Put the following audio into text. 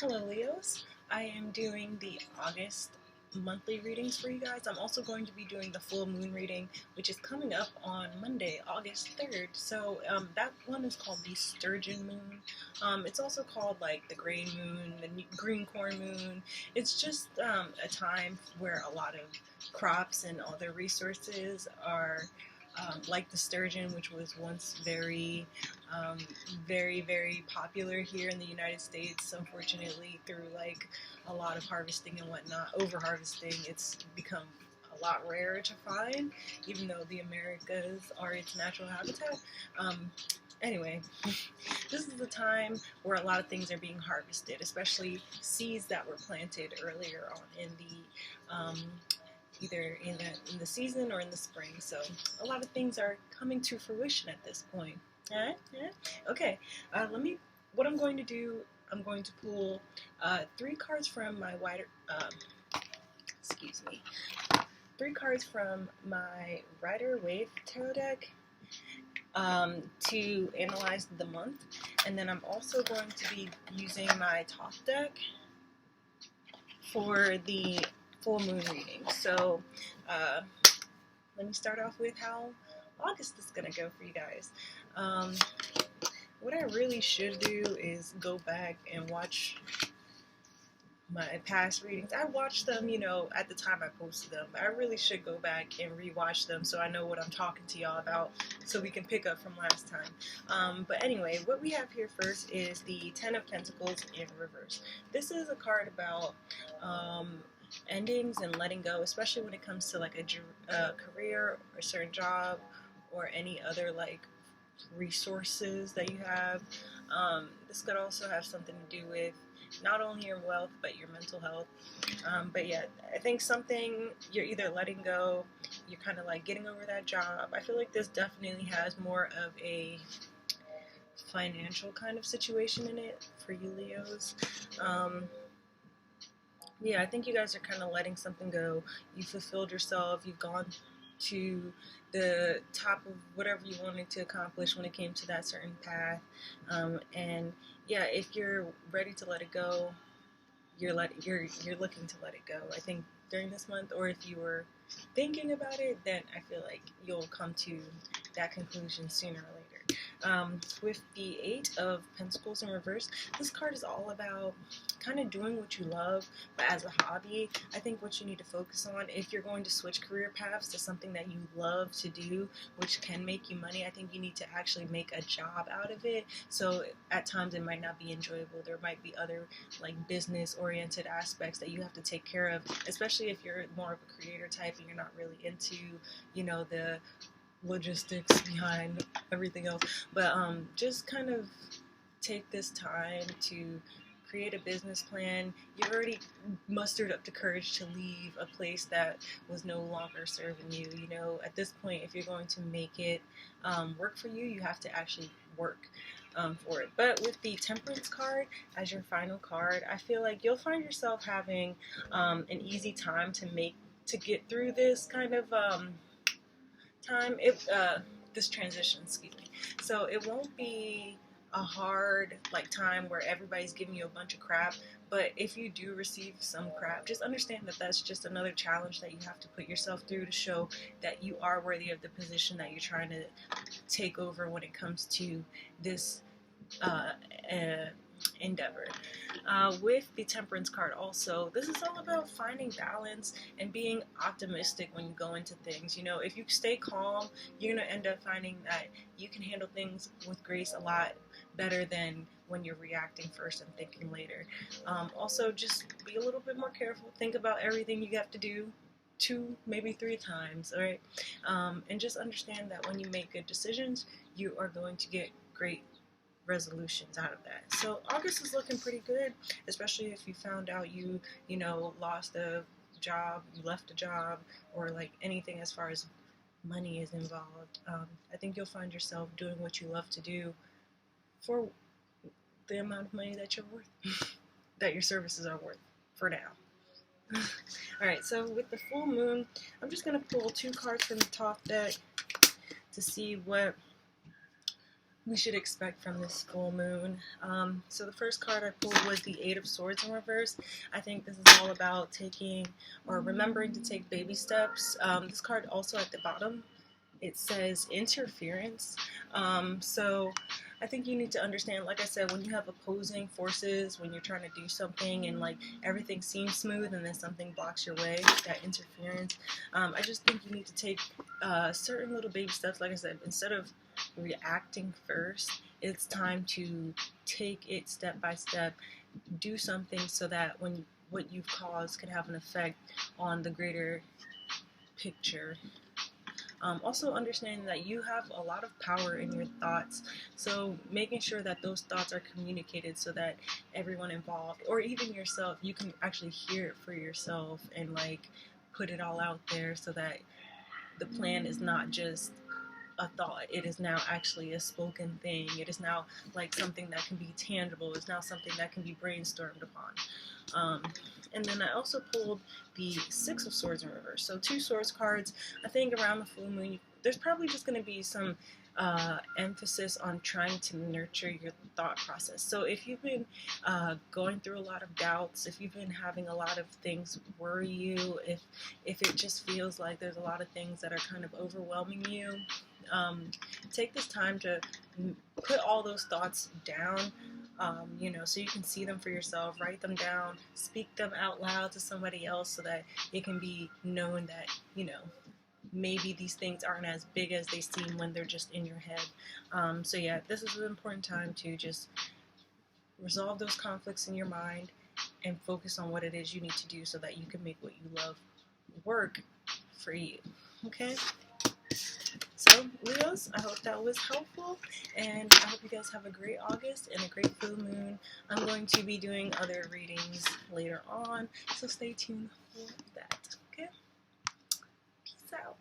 Hello Leos, I am doing the August monthly readings for you guys. I'm also going to be doing the full moon reading, which is coming up on Monday, August 3rd. So that one is called the Sturgeon Moon. It's also called like the gray moon, the green corn moon. It's just a time where a lot of crops and all their resources are like the sturgeon, which was once very popular here in the United States. Unfortunately, through like a lot of harvesting and whatnot, over harvesting, it's become a lot rarer to find, even though the Americas are its natural habitat. Anyway, this is the time where a lot of things are being harvested, especially seeds that were planted earlier on in the either in the season or in the spring. So a lot of things are coming to fruition at this point. Okay, what I'm going to do, I'm going to pull 3 cards from my three cards from my Rider Waite tarot deck to analyze the month. And then I'm also going to be using my top deck for the full moon reading. So let me start off with how August is going to go for you guys. What I really should do is go back and watch my past readings. I watched them, at the time I posted them, but I really should go back and rewatch them so I know what I'm talking to y'all about, so we can pick up from last time. But anyway, what we have here first is the Ten of Pentacles in reverse. This is a card about endings and letting go, especially when it comes to like a career or a certain job or any other like resources that you have. This could also have something to do with not only your wealth but your mental health. But yeah, I think something you're either letting go, you're kind of like getting over that job. I feel like this definitely has more of a financial kind of situation in it for you Leos. Yeah, I think you guys are kind of letting something go. You fulfilled yourself. You've gone to the top of whatever you wanted to accomplish when it came to that certain path. And yeah, if you're ready to let it go, you're looking to let it go. I think during this month, or if you were thinking about it, then I feel like you'll come to that conclusion sooner or later. With the Eight of Pentacles in reverse, this card is all about kind of doing what you love, but as a hobby. I think what you need to focus on, if you're going to switch career paths to something that you love to do, which can make you money, I think you need to actually make a job out of it. So at times it might not be enjoyable. There might be other like business-oriented aspects that you have to take care of, especially if you're more of a creator type and you're not really into, the logistics behind everything else. But just kind of take this time to create a business plan. You've already mustered up the courage to leave a place that was no longer serving you. At this point, if you're going to make it work for you, you have to actually work for it. But with the Temperance card as your final card, I feel like you'll find yourself having an easy time to get through this kind of this transition, excuse me. So it won't be a hard time where everybody's giving you a bunch of crap, but if you do receive some crap, just understand that that's just another challenge that you have to put yourself through to show that you are worthy of the position that you're trying to take over when it comes to this endeavor. With the Temperance card also, this is all about finding balance and being optimistic when you go into things. If you stay calm, you're going to end up finding that you can handle things with grace a lot better than when you're reacting first and thinking later. Also, just be a little bit more careful. Think about everything you have to do 2, maybe 3 times, all right? And just understand that when you make good decisions, you are going to get great resolutions out of that. So August is looking pretty good, especially if you found out you lost a job, you left a job, or like anything as far as money is involved. I think you'll find yourself doing what you love to do for the amount of money that you're worth, that your services are worth for now. Alright, so with the full moon, I'm just going to pull 2 cards from the top deck to see what we should expect from this full moon. So the first card I pulled was the Eight of Swords in reverse. I think this is all about taking or remembering to take baby steps. This card also at the bottom, it says interference. So I think you need to understand, like I said, when you have opposing forces, when you're trying to do something and like everything seems smooth and then something blocks your way, that interference. I just think you need to take certain little baby steps. Like I said, instead of reacting first, it's time to take it step by step, do something so that when what you've caused can have an effect on the greater picture. Also understanding that you have a lot of power in your thoughts, so making sure that those thoughts are communicated so that everyone involved, or even yourself, you can actually hear it for yourself and like put it all out there so that the plan is not just a thought. It is now actually a spoken thing. It is now like something that can be tangible. It's now something that can be brainstormed upon. And then I also pulled the Six of Swords in reverse. So two swords cards. I think around the full moon, there's probably just going to be some emphasis on trying to nurture your thought process. So if you've been going through a lot of doubts, if you've been having a lot of things worry you, if it just feels like there's a lot of things that are kind of overwhelming you, take this time to put all those thoughts down, so you can see them for yourself, write them down, speak them out loud to somebody else so that it can be known that, maybe these things aren't as big as they seem when they're just in your head. So yeah, this is an important time to just resolve those conflicts in your mind and focus on what it is you need to do so that you can make what you love work for you. Okay? So, Leos, I hope that was helpful, and I hope you guys have a great August and a great full moon. I'm going to be doing other readings later on, so stay tuned for that. Okay? Peace out.